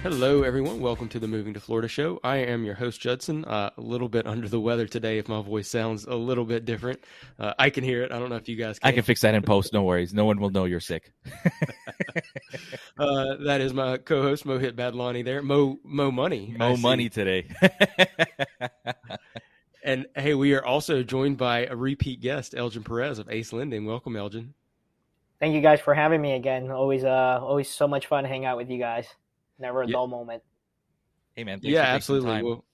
Hello, everyone. Welcome to the Moving to Florida show. I am your host, Judson. A little bit under the weather today if my voice sounds a little bit different. I can hear it. I don't know if you guys can. I can fix that in post. No worries. No one will know you're sick. That is my co-host, Mohit Badlani there. Mo Money. Mo Money today. And, hey, we are also joined by a repeat guest, Elyin Perez of Ace Lending. Welcome, Elyin. Thank you guys for having me again. Always so much fun to hang out with you guys. Never a dull moment. Hey, man. Thanks for absolutely. Well,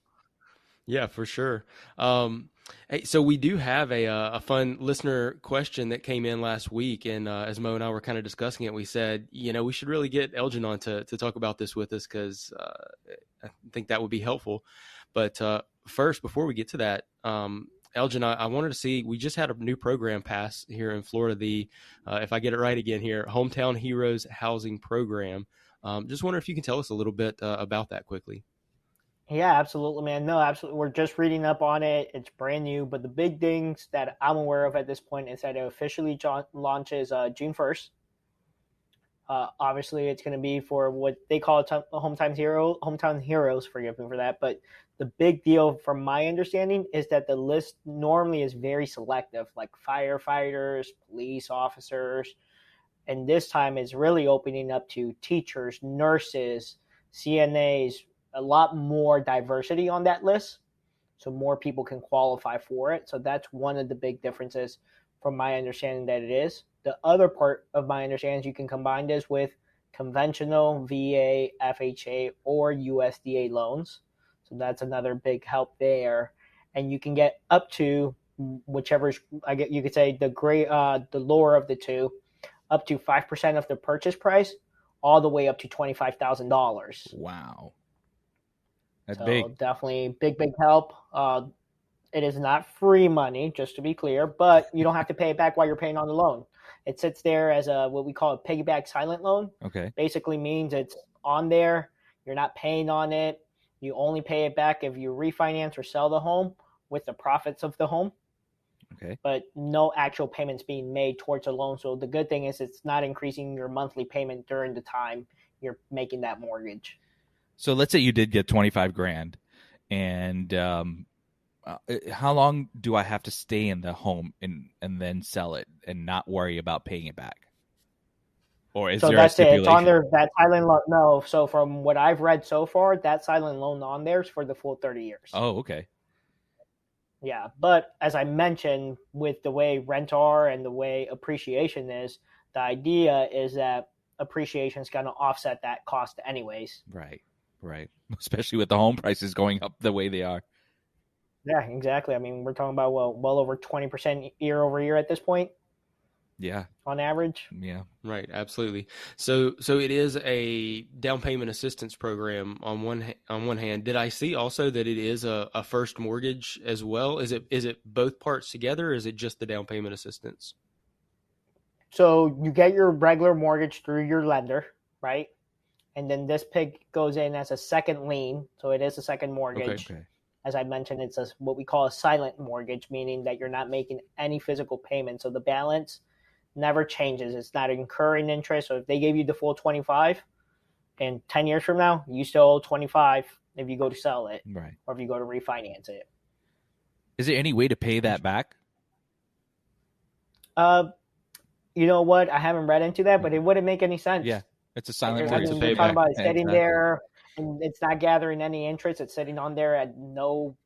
yeah, for sure. Hey, so we do have a fun listener question that came in last week, and as Mo and I were kind of discussing it, we said, we should really get Elyin on to talk about this with us because I think that would be helpful. But first, before we get to that, Elyin, I wanted to see, we just had a new program pass here in Florida, the, if I get it right again here, Hometown Heroes Housing Program. Just wonder if you can tell us a little bit about that quickly. Yeah, absolutely, man. No, absolutely. We're just reading up on it. It's brand new, but the big things that I'm aware of at this point is that it officially launches June 1st. Obviously, it's going to be for what they call hometown heroes. Forgive me for that. But the big deal, from my understanding, is that the list normally is very selective, like firefighters, police officers. And this time it's really opening up to teachers, nurses, CNAs, a lot more diversity on that list. So more people can qualify for it. So that's one of the big differences from my understanding that it is. The other part of my understanding is you can combine this with conventional VA, FHA, or USDA loans. So that's another big help there. And you can get up to whichever, you could say the lower of the two, up to 5% of the purchase price, all the way up to $25,000. Wow. That's so big. Definitely big help. It is not free money, just to be clear, but you don't have to pay it back while you're paying on the loan. It sits there as what we call a piggyback silent loan. Okay. Basically means it's on there. You're not paying on it. You only pay it back if you refinance or sell the home with the profits of the home. Okay. But no actual payments being made towards a loan. So the good thing is it's not increasing your monthly payment during the time you're making that mortgage. So let's say you did get $25,000, and how long do I have to stay in the home and then sell it and not worry about paying it back? Or is there a stipulation? It's on there, that silent loan. No. So from what I've read so far, that silent loan on there is for the full 30 years. Oh, okay. Yeah, but as I mentioned, with the way rent are and the way appreciation is, the idea is that appreciation is going to offset that cost anyways. Right. Especially with the home prices going up the way they are. Yeah, exactly. I mean, we're talking about well over 20% year over year at this point. Yeah. On average. Yeah. Right. Absolutely. So it is a down payment assistance program on one hand. Did I see also that it is a first mortgage as well? Is it both parts together, or is it just the down payment assistance? So you get your regular mortgage through your lender, right? And then this PIG goes in as a second lien. So it is a second mortgage. Okay. As I mentioned, it's what we call a silent mortgage, meaning that you're not making any physical payment. So the balance never changes. It's not incurring interest. So if they gave you the full 25 and 10 years from now, you still owe 25 if you go to sell it, right, or if you go to refinance it. Is there any way to pay that back? You know what? I haven't read into that, but it wouldn't make any sense. Yeah, it's a silent mortgage. We're talking about it sitting there and it's not gathering any interest. It's sitting on there at no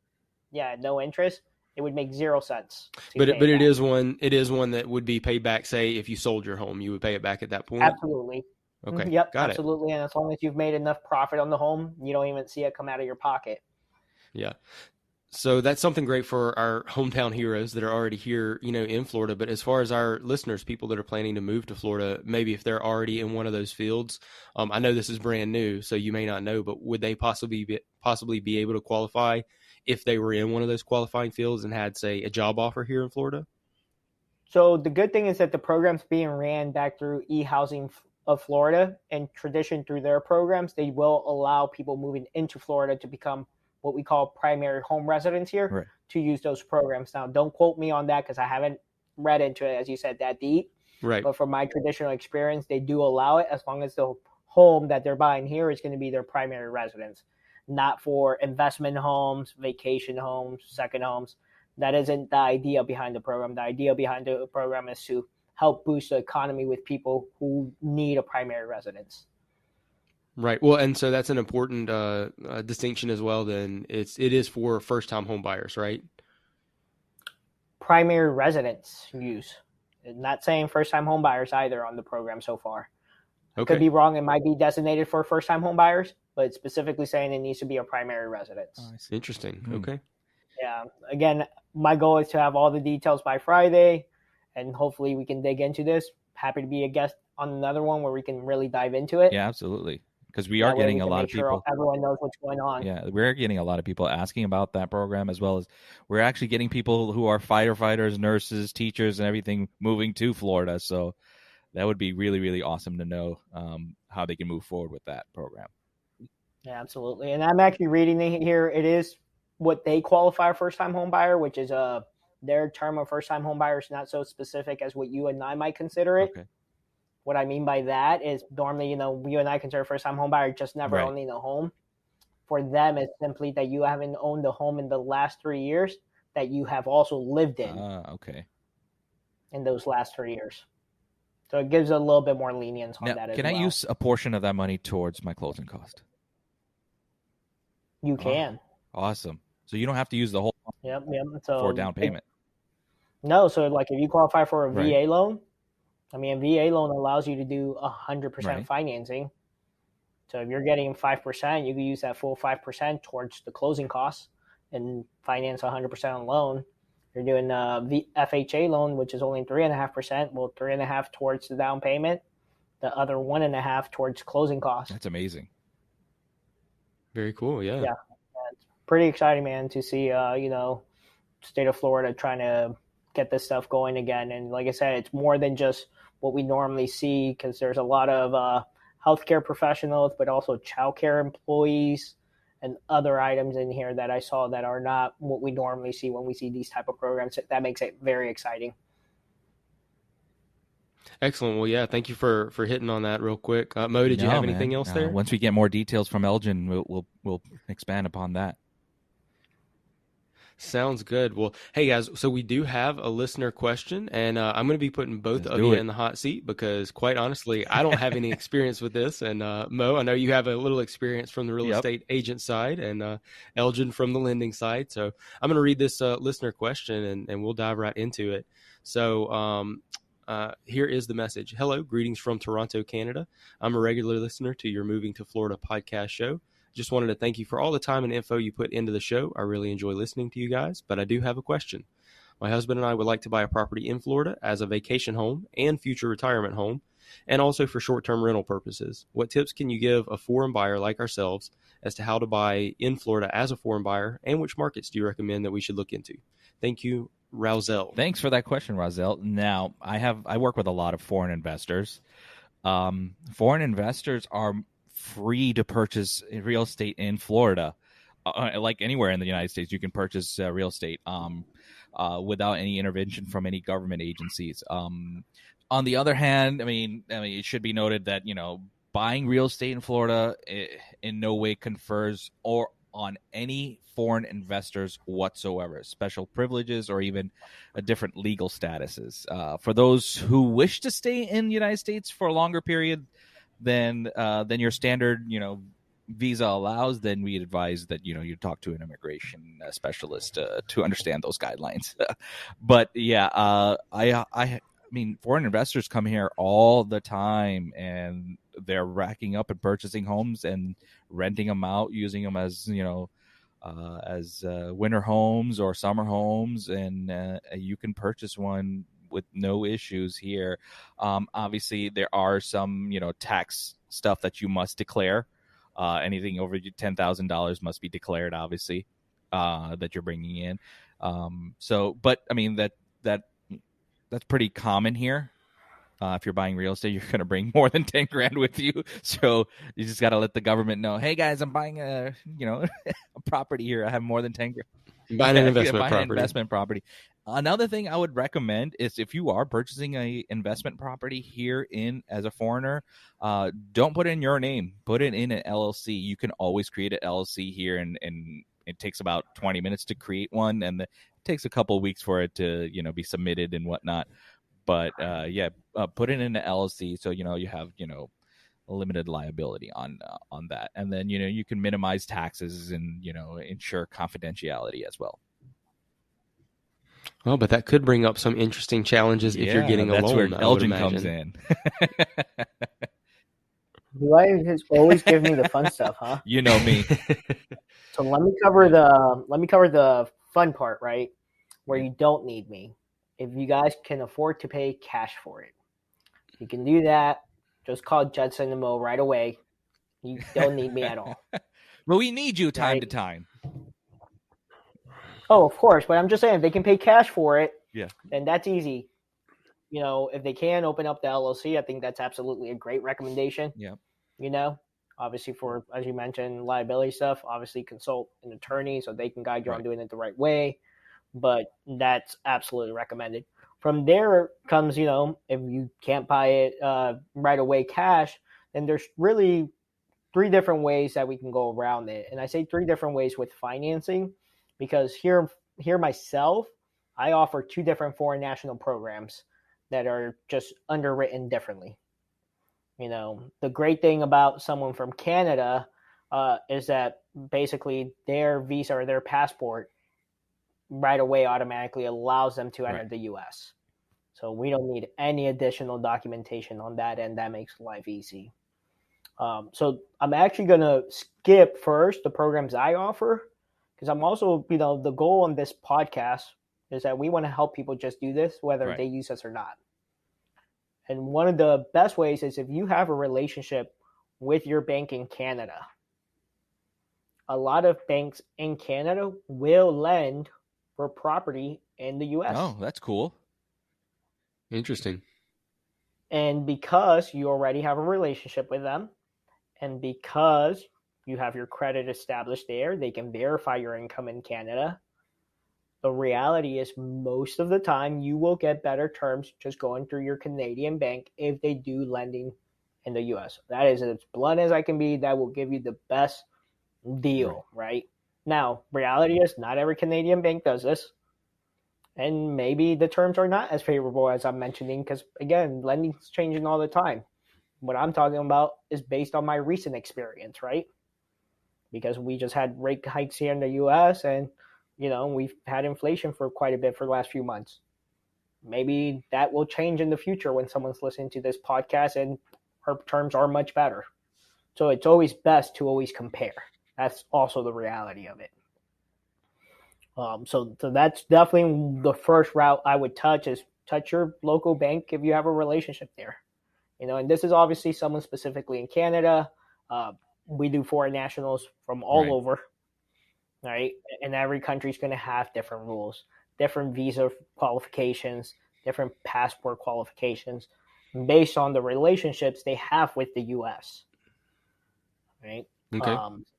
interest. It would make zero sense. But it is one that would be paid back. Say if you sold your home, you would pay it back at that point. Absolutely. Okay. Yep. Got absolutely. it. And as long as you've made enough profit on the home, you don't even see it come out of your pocket. Yeah. So that's something great for our hometown heroes that are already here, in Florida. But as far as our listeners, people that are planning to move to Florida, maybe if they're already in one of those fields, I know this is brand new, so you may not know, but would they possibly be able to qualify if they were in one of those qualifying fields and had, say, a job offer here in Florida? So the good thing is that the program's being ran back through eHousing of Florida, and tradition through their programs, they will allow people moving into Florida to become what we call primary home residents here, right, to use those programs. Now, don't quote me on that because I haven't read into it, as you said, that deep. Right. But from my traditional experience, they do allow it as long as the home that they're buying here is going to be their primary residence, not for investment homes, vacation homes, second homes. That isn't the idea behind the program. The idea behind the program is to help boost the economy with people who need a primary residence. Right. Well, and so that's an important distinction as well. Then it is for first-time home buyers, right? Primary residence use. Not saying first-time home buyers either on the program so far. I could be wrong. It might be designated for first-time home buyers, but it's specifically saying it needs to be a primary residence. Oh, interesting. Okay. Yeah. Again, my goal is to have all the details by Friday, and hopefully we can dig into this. Happy to be a guest on another one where we can really dive into it. Yeah, absolutely. Because we are getting a lot of people. Everyone knows what's going on. Yeah, we're getting a lot of people asking about that program, as well as we're actually getting people who are firefighters, nurses, teachers, and everything moving to Florida. So that would be really, really awesome to know how they can move forward with that program. Yeah, absolutely. And I'm actually reading it here. It is what they qualify a first-time home buyer, which is their term of first-time home buyer is not so specific as what you and I might consider it. Okay. What I mean by that is normally, you and I consider first-time home buyer just never owning a home. For them, it's simply that you haven't owned a home in the last 3 years that you have also lived in. Okay. In those last 3 years. So it gives a little bit more lenience on that as well. Can I use a portion of that money towards my closing cost? You can. Awesome. So you don't have to use the whole for down payment. No. So like if you qualify for a VA loan, a VA loan allows you to do 100% financing. So if you're getting 5%, you can use that full 5% towards the closing costs and finance 100% on loan. You're doing the FHA loan, which is only 3.5%. Well, 3.5% towards the down payment, the other 1.5% towards closing costs. That's amazing. Very cool. Yeah. Yeah. It's pretty exciting, man, to see, state of Florida trying to get this stuff going again. And like I said, it's more than just what we normally see, because there's a lot of healthcare professionals, but also childcare employees and other items in here that I saw that are not what we normally see when we see these type of programs. That makes it very exciting. Excellent. Well, yeah, thank you for hitting on that real quick. Mo, did you have anything else there? Once we get more details from Elyin, we'll expand upon that. Sounds good. Well, hey guys, so we do have a listener question, and I'm going to be putting both of you in the hot seat because, quite honestly, I don't have any experience with this. And Mo, I know you have a little experience from the real estate agent side, and Elyin from the lending side. So I'm going to read this listener question, and we'll dive right into it. So here is the message. Hello, greetings from Toronto, Canada. I'm a regular listener to your Moving to Florida podcast show. Just wanted to thank you for all the time and info you put into the show. I really enjoy listening to you guys, but I do have a question. My husband and I would like to buy a property in Florida as a vacation home and future retirement home, and also for short-term rental purposes. What tips can you give a foreign buyer like ourselves as to how to buy in Florida as a foreign buyer, and which markets do you recommend that we should look into? Thank you, Razel. Thanks for that question, Razel. Now, I work with a lot of foreign investors. Foreign investors are free to purchase real estate in Florida. Like anywhere in the United States, you can purchase real estate without any intervention from any government agencies. On the other hand, it should be noted that, buying real estate in Florida in no way confers or on any foreign investors whatsoever, special privileges or even a different legal statuses. For those who wish to stay in the United States for a longer period than your standard, visa allows, then we advise that, you talk to an immigration specialist to understand those guidelines. But yeah, I mean, foreign investors come here all the time, and they're racking up and purchasing homes and renting them out, using them as, winter homes or summer homes, and you can purchase one with no issues here. Obviously, there are some, tax stuff that you must declare. Anything over $10,000 must be declared, obviously, that you're bringing in. But I mean, that's pretty common here. If you're buying real estate, you're going to bring more than 10 grand with you. So you just got to let the government know, hey guys, I'm buying a property here. I have more than 10 grand. Buying an investment property. Another thing I would recommend is if you are purchasing a investment property here in as a foreigner, don't put in your name. Put it in an LLC. You can always create an LLC here, and it takes about 20 minutes to create one, and it takes a couple of weeks for it to be submitted and whatnot. But put it in an LLC so you have limited liability on that, and then you can minimize taxes and ensure confidentiality as well. Well, but that could bring up some interesting challenges if you're getting a that's loan. where I would Elgin imagine. comes in. You guys always give me the fun stuff, huh? You know me. So let me cover the fun part, right? Where you don't need me. If you guys can afford to pay cash for it, you can do that. Just call Judson and Mo right away. You don't need me at all. But we need you time Right. to time. Oh, of course. But I'm just saying, if they can pay cash for it, Yeah. then that's easy. If they can open up the LLC, I think that's absolutely a great recommendation. Yeah. Obviously for, as you mentioned, liability stuff, obviously consult an attorney so they can guide you on Right. doing it the right way. But that's absolutely recommended. From there comes, if you can't buy it right away cash, then there's really 3 different ways that we can go around it. And I say 3 different ways with financing because here myself, I offer 2 different foreign national programs that are just underwritten differently. The great thing about someone from Canada is that basically their visa or their passport right away automatically allows them to enter Right. the U.S. So we don't need any additional documentation on that, and that makes life easy. So I'm actually going to skip first the programs I offer because I'm also, the goal on this podcast is that we want to help people just do this, whether Right. they use us or not. And one of the best ways is if you have a relationship with your bank in Canada. A lot of banks in Canada will lend for property in the U.S. Oh, that's cool. Interesting. And because you already have a relationship with them, and because you have your credit established there, they can verify your income in Canada. The reality is most of the time you will get better terms just going through your Canadian bank if they do lending in the U.S. That is as blunt as I can be. That will give you the best deal, right? Now, reality is not every Canadian bank does this. And maybe the terms are not as favorable as I'm mentioning because, again, lending's changing all the time. What I'm talking about is based on my recent experience, right? Because we just had rate hikes here in the U.S. and, we've had inflation for quite a bit for the last few months. Maybe that will change in the future when someone's listening to this podcast and our terms are much better. So it's always best to always compare. That's also the reality of it. So that's definitely the first route I would touch is touch your local bank if you have a relationship there. And this is obviously someone specifically in Canada. We do foreign nationals from all over, right? And every country is going to have different rules, different visa qualifications, different passport qualifications based on the relationships they have with the U.S., right? Okay.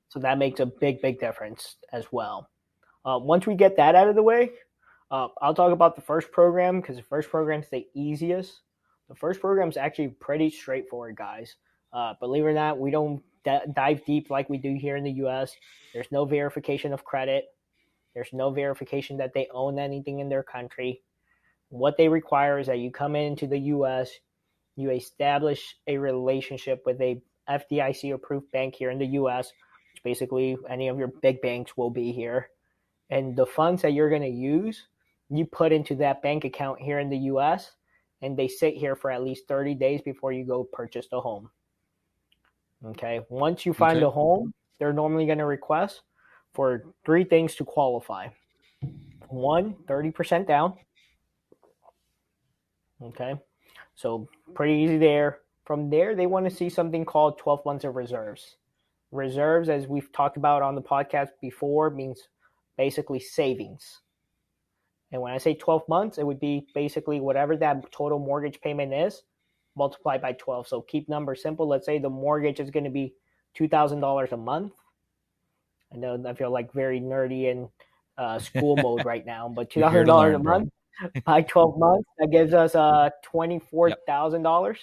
So that makes a big, big difference as well. Once we get that out of the way, I'll talk about the first program because the first program is the easiest. The first program is actually pretty straightforward, guys. Believe it or not, we don't dive deep like we do here in the U.S. There's no verification of credit. There's no verification that they own anything in their country. What they require is that you come into the U.S., you establish a relationship with a FDIC-approved bank here in the U.S., which basically any of your big banks will be here. And the funds that you're going to use, you put into that bank account here in the U.S., and they sit here for at least 30 days before you go purchase the home. Okay. Once you find a home, they're normally going to request for 3 things to qualify. 1, 30% down. Okay. So pretty easy there. From there, they want to see something called 12 months of reserves. Reserves, as we've talked about on the podcast before, means basically savings. And when I say 12 months, it would be basically whatever that total mortgage payment is multiplied by 12. So keep numbers simple. Let's say the mortgage is going to be $2,000 a month. I know I feel like very nerdy and school mode right now, but You're here to $2,000 a learn, bro. month by 12 months, that gives us Yep. $24,000.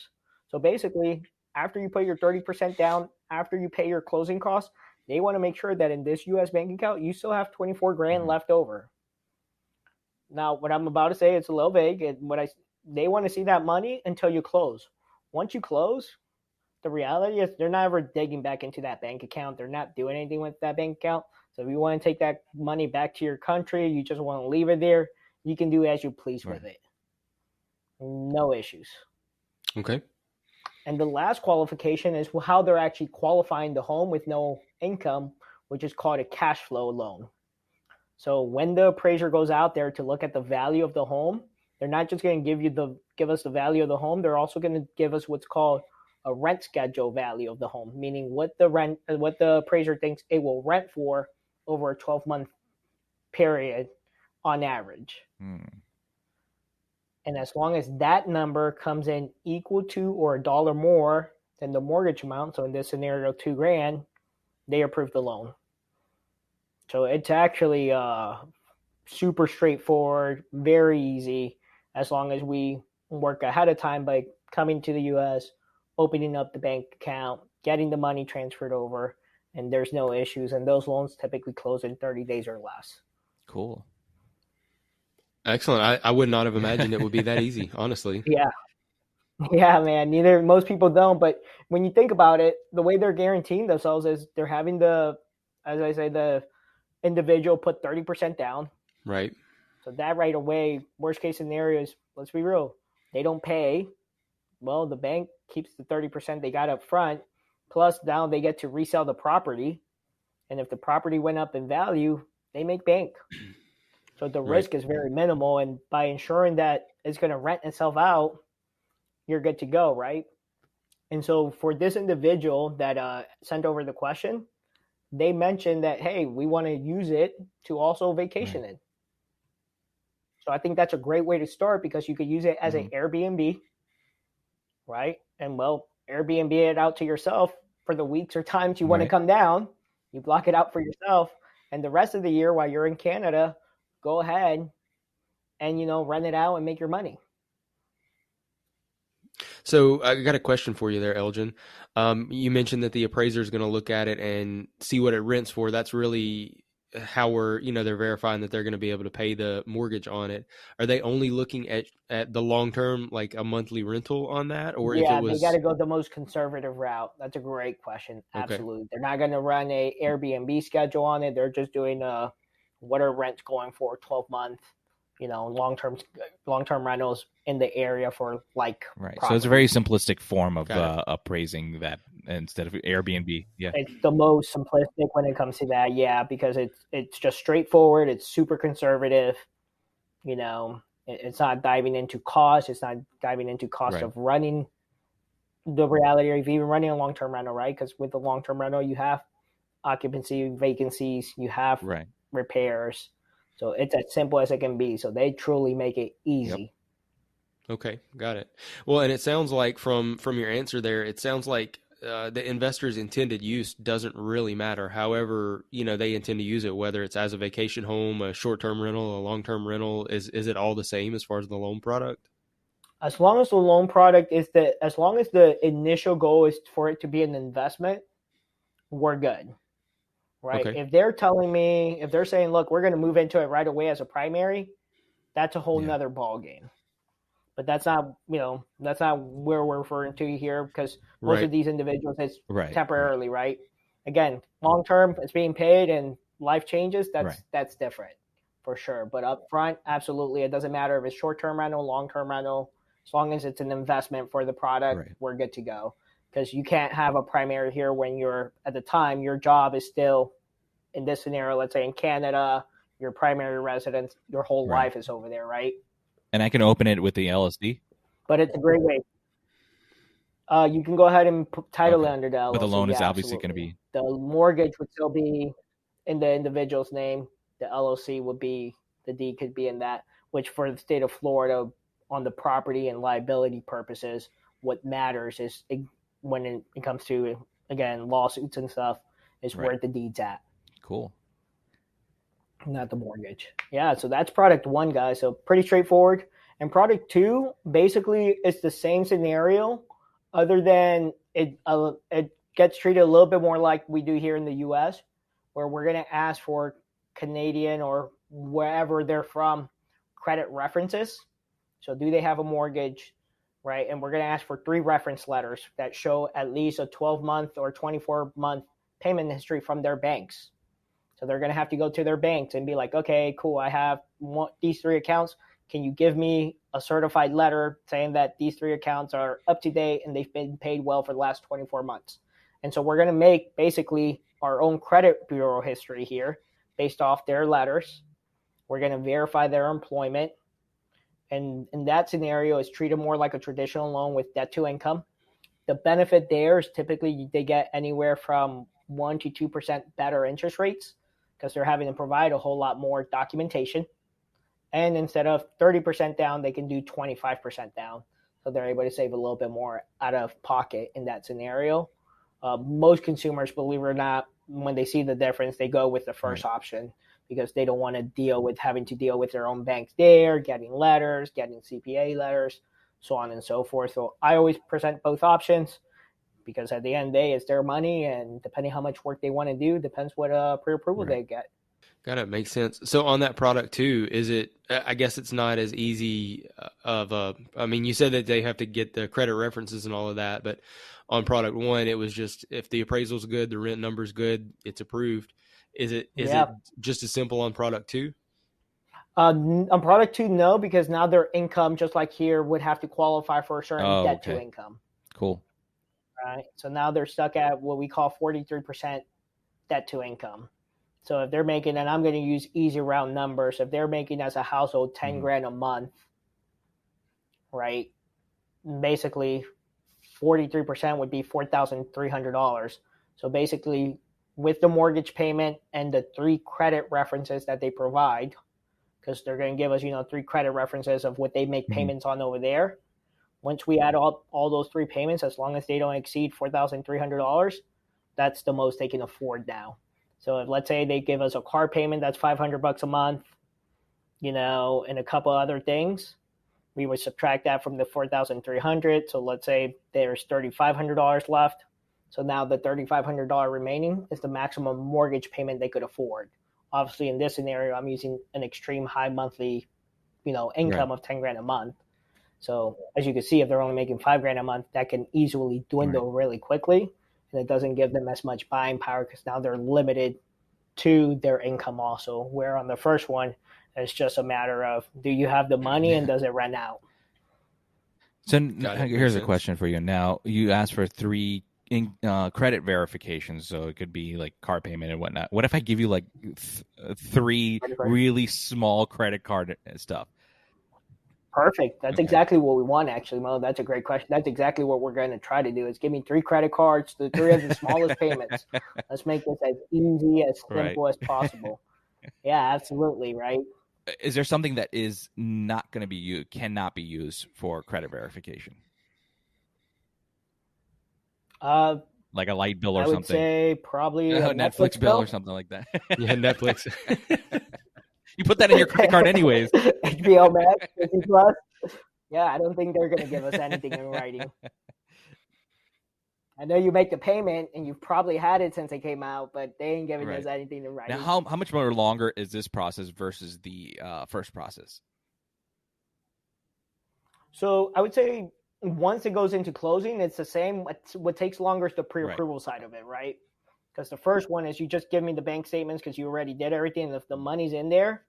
So basically, after you put your 30% down, after you pay your closing costs, they want to make sure that in this U.S. bank account, you still have 24 grand Mhm. left over. Now, what I'm about to say, it's a little vague. They want to see that money until you close. Once you close, the reality is they're not ever digging back into that bank account. They're not doing anything with that bank account. So if you want to take that money back to your country, you just want to leave it there, you can do as you please with it. No issues. Okay. And the last qualification is how they're actually qualifying the home with no income, which is called a cash flow loan. So when the appraiser goes out there to look at the value of the home, they're not just going to give us the value of the home. They're also going to give us what's called a rent schedule value of the home, meaning what the appraiser thinks it will rent for over a 12-month period on average. And as long as that number comes in equal to or a dollar more than the mortgage amount, so in this scenario, $2,000, they approve the loan. So it's actually super straightforward, very easy, as long as we work ahead of time by coming to the U.S., opening up the bank account, getting the money transferred over, and there's no issues. And those loans typically close in 30 days or less. Cool. Excellent. I would not have imagined it would be that easy, honestly. Yeah. Yeah, man. Most people don't. But when you think about it, the way they're guaranteeing themselves is they're having as I say, the individual put 30% down. Right. So that right away, worst case scenario is, let's be real, they don't pay. Well, the bank keeps the 30% they got up front. Plus, now they get to resell the property. And if the property went up in value, they make bank. So the risk is very minimal. And by ensuring that it's going to rent itself out, you're good to go, right? And so for this individual that sent over the question, they mentioned that, hey, we want to use it to also vacation in. So I think that's a great way to start because you could use it as an Airbnb, right? And well, Airbnb it out to yourself for the weeks or times you want to come down. You block it out for yourself. And the rest of the year while you're in Canada, go ahead and, rent it out and make your money. So I got a question for you there, Elgin. You mentioned that the appraiser is going to look at it and see what it rents for. That's really how they're verifying that they're going to be able to pay the mortgage on it. Are they only looking at the long term, like a monthly rental on that, or if it was? They got to go the most conservative route. That's a great question. Absolutely, okay. They're not going to run a Airbnb schedule on it. They're just doing what are rents going for 12 months. Long-term rentals in the area for right. Property. So it's a very simplistic form of appraising that instead of Airbnb. Yeah, it's the most simplistic when it comes to that. Yeah, because it's just straightforward. It's super conservative. It's not diving into cost. It's not diving into cost of running the reality of even running a long-term rental, right? Because with the long-term rental, you have occupancy, vacancies, you have repairs. So it's as simple as it can be. So they truly make it easy. Yep. Okay, got it. Well, and it sounds like from your answer there, it sounds like the investor's intended use doesn't really matter. However, they intend to use it, whether it's as a vacation home, a short-term rental, a long-term rental. Is it all the same as far as the loan product? As long as the loan product as long as the initial goal is for it to be an investment, we're good. Right. Okay. If they're saying, look, we're going to move into it right away as a primary, that's a whole nother ball game. But that's not where we're referring to here because most of these individuals, it's temporarily, right? Again, long term, it's being paid and life changes. That's different for sure. But up front, absolutely, it doesn't matter if it's short term rental, long term rental, as long as it's an investment for the product, we're good to go. Because you can't have a primary here when you're at the time your job is still in this scenario, let's say in Canada, your primary residence, your whole life is over there, right? And I can open it with the LLC? But it's a great way. You can go ahead and title it under the LLC. But the loan is obviously going to be... The mortgage would still be in the individual's name. The LLC would be, the deed could be in that, which for the state of Florida, on the property and liability purposes, what matters is when it comes to, again, lawsuits and stuff, is where the deed's at. Cool. Not the mortgage. Yeah, so that's product one, guys. So pretty straightforward. And product two, basically, it's the same scenario, other than it gets treated a little bit more like we do here in the U.S., where we're going to ask for Canadian or wherever they're from credit references. So do they have a mortgage, right? And we're going to ask for 3 reference letters that show at least a 12-month or 24-month payment history from their banks. So they're going to have to go to their banks and be like, okay, cool, I have these 3 accounts. Can you give me a certified letter saying that these 3 accounts are up to date and they've been paid well for the last 24 months? And so we're going to make basically our own credit bureau history here based off their letters. We're going to verify their employment. And in that scenario, it's treated more like a traditional loan with debt to income. The benefit there is typically they get anywhere from 1 to 2% better interest rates, because they're having to provide a whole lot more documentation. And instead of 30% down, they can do 25% down. So they're able to save a little bit more out of pocket in that scenario. Most consumers, believe it or not, when they see the difference, they go with the first option, because they don't want to deal with having to deal with their own banks there, getting letters, getting CPA letters, so on and so forth. So I always present both options, because at the end of the day, it's their money, and depending how much work they want to do, depends what pre-approval they get. Got it. Makes sense. So on that product too, is it, I guess it's not as easy I mean, you said that they have to get the credit references and all of that, but on product one, it was just, if the appraisal's good, the rent number's good, it's approved. Is it just as simple on product two? On product two, no, because now their income, just like here, would have to qualify for a certain debt to income. Cool. Right. So now they're stuck at what we call 43% debt to income. So if they're making, and I'm going to use easy round numbers, if they're making as a household 10 grand a month, right, basically 43% would be $4,300. So basically, with the mortgage payment and the 3 credit references that they provide, because they're going to give us, 3 credit references of what they make payments on over there. Once we add all those 3 payments, as long as they don't exceed $4,300, that's the most they can afford now. So if, let's say, they give us a car payment that's $500 a month, and a couple other things, we would subtract that from the $4,300. So let's say there's $3,500 left. So now the $3,500 remaining is the maximum mortgage payment they could afford. Obviously, in this scenario, I'm using an extreme high monthly, income of 10 grand a month. So as you can see, if they're only making 5 grand a month, that can easily dwindle really quickly. And it doesn't give them as much buying power, because now they're limited to their income also. Where on the first one, it's just a matter of, do you have the money and does it rent out? So here's a question for you. Now, you asked for 3 credit verifications, so it could be like car payment and whatnot. What if I give you like 3 really small credit card stuff? Perfect. That's exactly what we want, actually, Mo. That's a great question. That's exactly what we're going to try to do, is give me 3 credit cards, the 3 of the smallest payments. Let's make this as easy, as simple as possible. Yeah, absolutely, right? Is there something that is not going to be used, cannot be used for credit verification? Like a light bill or something? I would say probably a Netflix bill or something like that. Yeah, Netflix. You put that in your credit card anyways. HBO Max, Disney Plus. Yeah, I don't think they're going to give us anything in writing. I know you make the payment, and you've probably had it since it came out, but they ain't giving us anything in writing. Now, how much more longer is this process versus the first process? So I would say once it goes into closing, it's the same. What takes longer is the pre-approval side of it, right? Because the first one is you just give me the bank statements because you already did everything. And if the money's in there,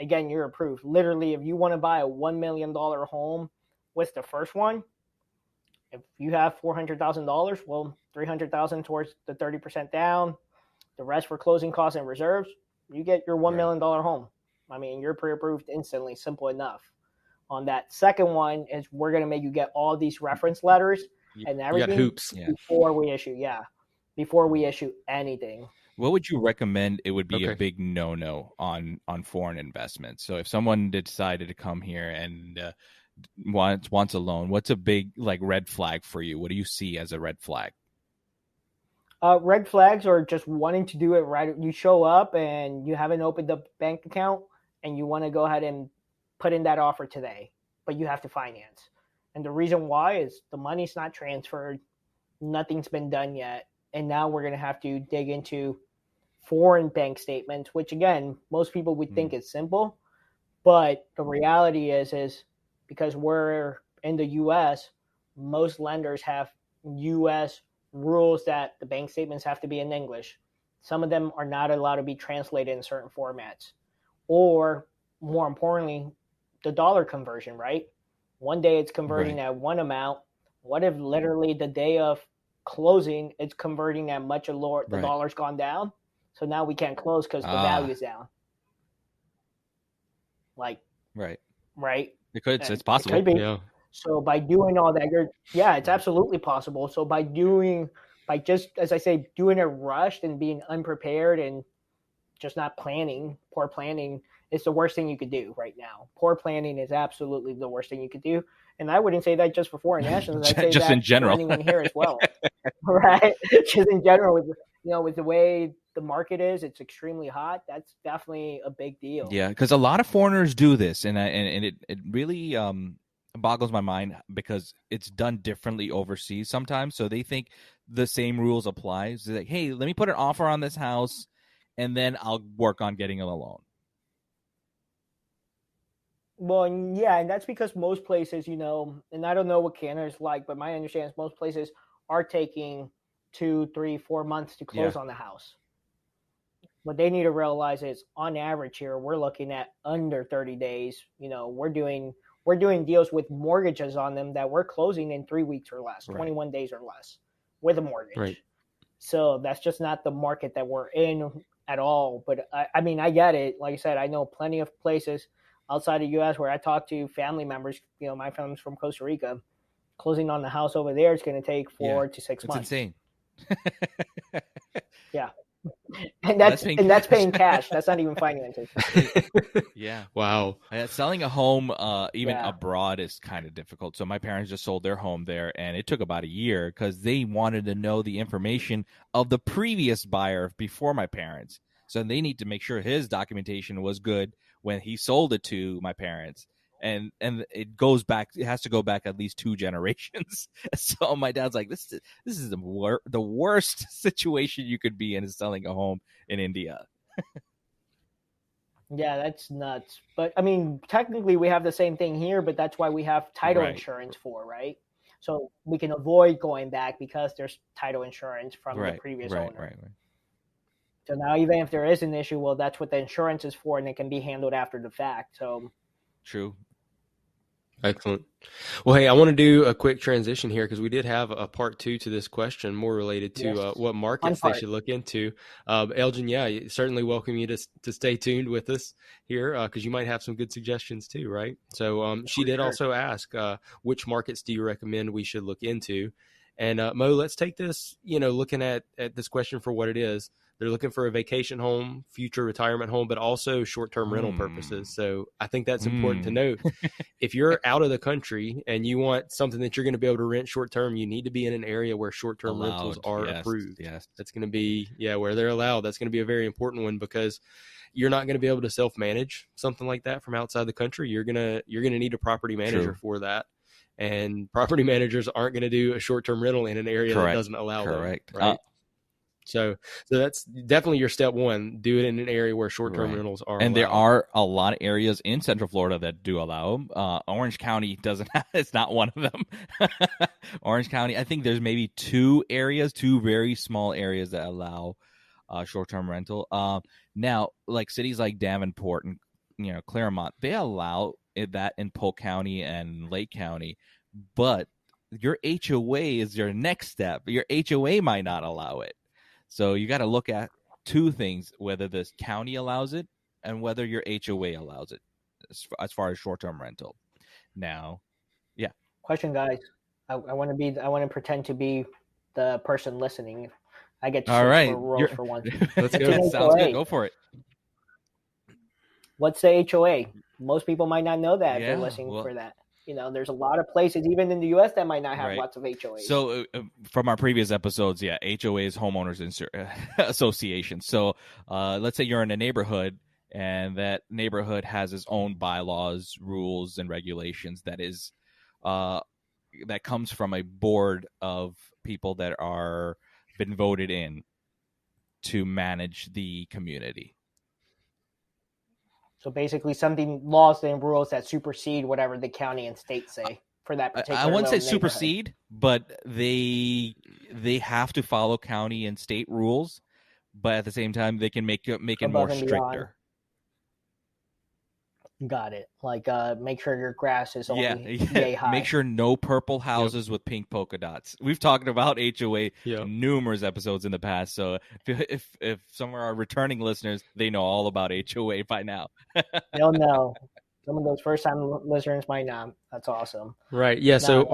again, you're approved. Literally, if you want to buy a $1 million home with the first one, if you have $400,000, well, $300,000 towards the 30% down, the rest for closing costs and reserves, you get your $1 million home. I mean, you're pre-approved instantly, simple enough. On that second one is we're going to make you get all these reference letters and everything before we issue. Yeah. Before we issue anything. What would you recommend it would be a big no-no on foreign investments? So if someone decided to come here and wants a loan, what's a big red flag for you? What do you see as a red flag? Red flags are just wanting to do it right. You show up and you haven't opened a bank account and you want to go ahead and put in that offer today, but you have to finance. And the reason why is the money's not transferred, nothing's been done yet, and now we're going to have to dig into foreign bank statements, which again, most people would think is simple, but the reality is because we're in the U.S., most lenders have U.S. rules that the bank statements have to be in English. Some of them are not allowed to be translated in certain formats. Or more importantly, the dollar conversion, right? One day it's converting at one amount. What if literally the day of closing it's converting at much lower, the dollar's gone down? So now we can't close because the value is down. Like, right. It's possible. It could be. Yeah. So by doing all that, it's absolutely possible. So by just, as I say, doing it rushed and being unprepared and just not planning, poor planning is the worst thing you could do right now. Poor planning is absolutely the worst thing you could do. And I wouldn't say that just for foreign nationals. I'd say just that in general. for anyone here as well. Right? Just in general, with the way the market is, it's extremely hot. That's definitely a big deal. Yeah, because a lot of foreigners do this, and it really boggles my mind because it's done differently overseas sometimes. So they think the same rules apply. So they're like, hey, let me put an offer on this house, and then I'll work on getting a loan. Well, yeah, and that's because most places, and I don't know what Canada's like, but my understanding is most places are taking 2, 3, 4 months to close on the house. What they need to realize is, on average here, we're looking at under 30 days. We're doing deals with mortgages on them that we're closing in 3 weeks or less, 21 days or less with a mortgage. Right. So that's just not the market that we're in at all. But I mean, I get it. Like I said, I know plenty of places outside of the U.S. where I talk to family members. My family's from Costa Rica. Closing on the house over there is going to take 4 to 6 months. It's insane. Yeah. And that's paying cash. That's not even financing. Yeah. Wow. Selling a home even abroad is kind of difficult. So my parents just sold their home there, and it took about a year because they wanted to know the information of the previous buyer before my parents. So they need to make sure his documentation was good when he sold it to my parents. And it has to go back at least 2 generations. So my dad's like, this is the worst situation you could be in, is selling a home in India. Yeah, that's nuts. But I mean, technically we have the same thing here, but that's why we have title insurance for, right? So we can avoid going back because there's title insurance from the previous owner. Right. So now even if there is an issue, well, that's what the insurance is for, and it can be handled after the fact. So true. Excellent. Well, hey, I want to do a quick transition here because we did have a part 2 to this question, more related to what markets they should look into. Elgin, certainly welcome you to stay tuned with us here because you might have some good suggestions too, right? So she did also ask, which markets do you recommend we should look into? And Mo, let's take this, looking at this question for what it is. They're looking for a vacation home, future retirement home, but also short-term rental purposes. So I think that's important to note. If you're out of the country and you want something that you're going to be able to rent short-term, you need to be in an area where short-term rentals are approved. Yes. That's going to be, where they're allowed. That's going to be a very important one because you're not going to be able to self-manage something like that from outside the country. You're going to need a property manager for that. And property managers aren't going to do a short-term rental in an area that doesn't allow them. Right. So that's definitely your step one. Do it in an area where short-term rentals are allowed. There are a lot of areas in Central Florida that do allow them. Orange County doesn't have, it's not one of them. Orange County, I think there's maybe 2 very small areas that allow short-term rental. Now, like cities like Davenport and Claremont, they allow that in Polk County and Lake County, but your HOA is your next step. Your HOA might not allow it. So you got to look at 2 things, whether the county allows it and whether your HOA allows it as far as short-term rental. Now, question, guys. I want to pretend to be the person listening. I get to say rules for once. Let's go. Sounds good. Go for it. What's the HOA? Most people might not know that if they're listening for that. There's a lot of places, even in the U.S., that might not have Right. lots of HOAs. So from our previous episodes, HOAs, homeowners association. So let's say you're in a neighborhood and that neighborhood has its own bylaws, rules, and regulations that comes from a board of people that are been voted in to manage the community. So basically, something laws and rules that supersede whatever the county and state say for that particular. I wouldn't say neighborhood. supersede, but they have to follow county and state rules. But at the same time, they can make it more stricter. Got it. Like make sure your grass is only yay high. Make sure no purple houses with pink polka dots. We've talked about HOA in numerous episodes in the past. So if some of our returning listeners, they know all about HOA by now. They'll know. Some of those first-time listeners might not. That's awesome. Right. Yeah. So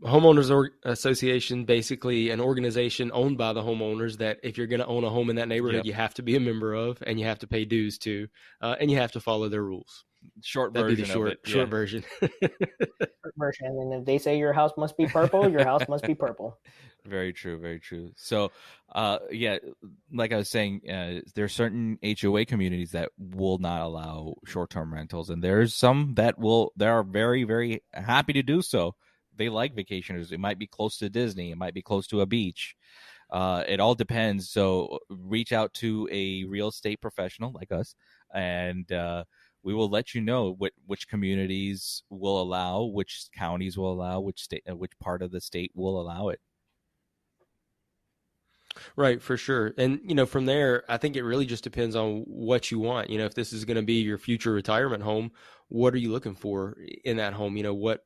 homeowners association, basically an organization owned by the homeowners that if you're going to own a home in that neighborhood, you have to be a member of, and you have to pay dues to, and you have to follow their rules. Short version of it. Short version. Short version. And if they say your house must be purple, your house must be purple. Very true. Very true. So, like I was saying, there are certain HOA communities that will not allow short-term rentals, and there's some that are very, very happy to do so. They like vacationers. It might be close to Disney. It might be close to a beach. It all depends. So reach out to a real estate professional like us, and we will let you know which communities will allow, which counties will allow, which part of the state will allow it. Right, for sure. And, from there, I think it really just depends on what you want. If this is going to be your future retirement home, what are you looking for in that home? What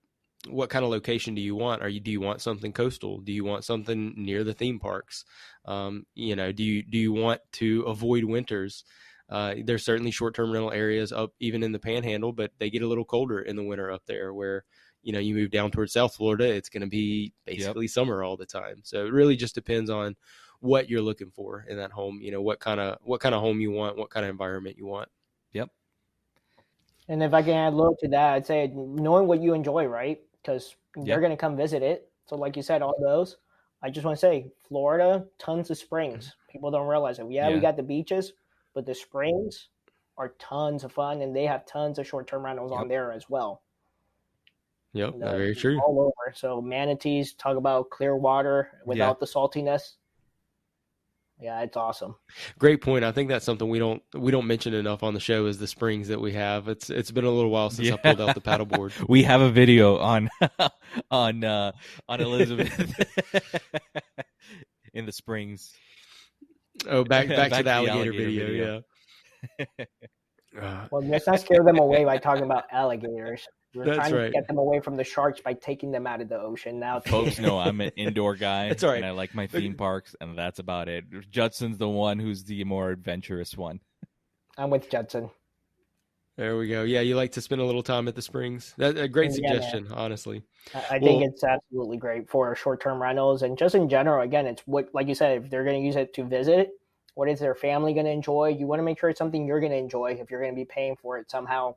kind of location do you want? Do you want something coastal? Do you want something near the theme parks? Do you want to avoid winters? There's certainly short-term rental areas up even in the Panhandle, but they get a little colder in the winter up there where, you move down towards South Florida, it's going to be basically summer all the time. So it really just depends on what you're looking for in that home, what kind of home you want, what kind of environment you want. Yep. And if I can add a little to that, I'd say knowing what you enjoy, right? Because you're going to come visit it. So like you said, all those, I just want to say Florida, tons of springs. People don't realize it. Yeah, we got the beaches, but the springs are tons of fun, and they have tons of short-term rentals on there as well. Yep, very true. All over. So manatees, talk about clear water without the saltiness. Yeah, it's awesome. Great point. I think that's something we don't mention enough on the show is the springs that we have. It's been a little while since I pulled out the paddleboard. We have a video on Elizabeth in the springs. Oh, back to the alligator video. Well, let's not scare them away by talking about alligators. We're trying to get them away from the sharks by taking them out of the ocean. Now, folks know I'm an indoor guy. That's all right. And I like my theme parks, and that's about it. Judson's the one who's the more adventurous one. I'm with Judson. There we go. Yeah, you like to spend a little time at the springs. That's a great suggestion, honestly. I think it's absolutely great for short-term rentals, and just in general. Again, it's what, like you said, if they're going to use it to visit, what is their family going to enjoy? You want to make sure it's something you're going to enjoy if you're going to be paying for it somehow.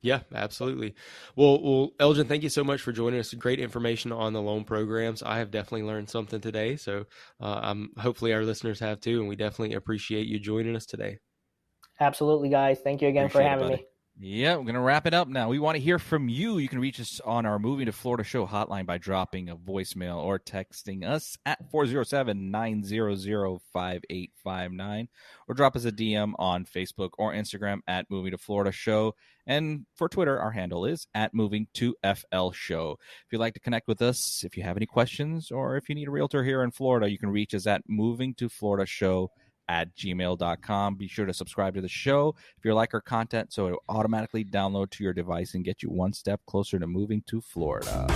Yeah, absolutely. Well, Elgin, thank you so much for joining us. Great information on the loan programs. I have definitely learned something today, so hopefully our listeners have too, and we definitely appreciate you joining us today. Absolutely, guys. Thank you again for having me. Yeah, we're going to wrap it up now. We want to hear from you. You can reach us on our Moving to Florida show hotline by dropping a voicemail or texting us at 407-900-5859, or drop us a DM on Facebook or Instagram at Moving to Florida show. And for Twitter, our handle is at Moving to FL show. If you'd like to connect with us, if you have any questions, or if you need a realtor here in Florida, you can reach us at Moving to Florida show at gmail.com. Be sure to subscribe to the show if you like our content so it will automatically download to your device and get you one step closer to moving to Florida.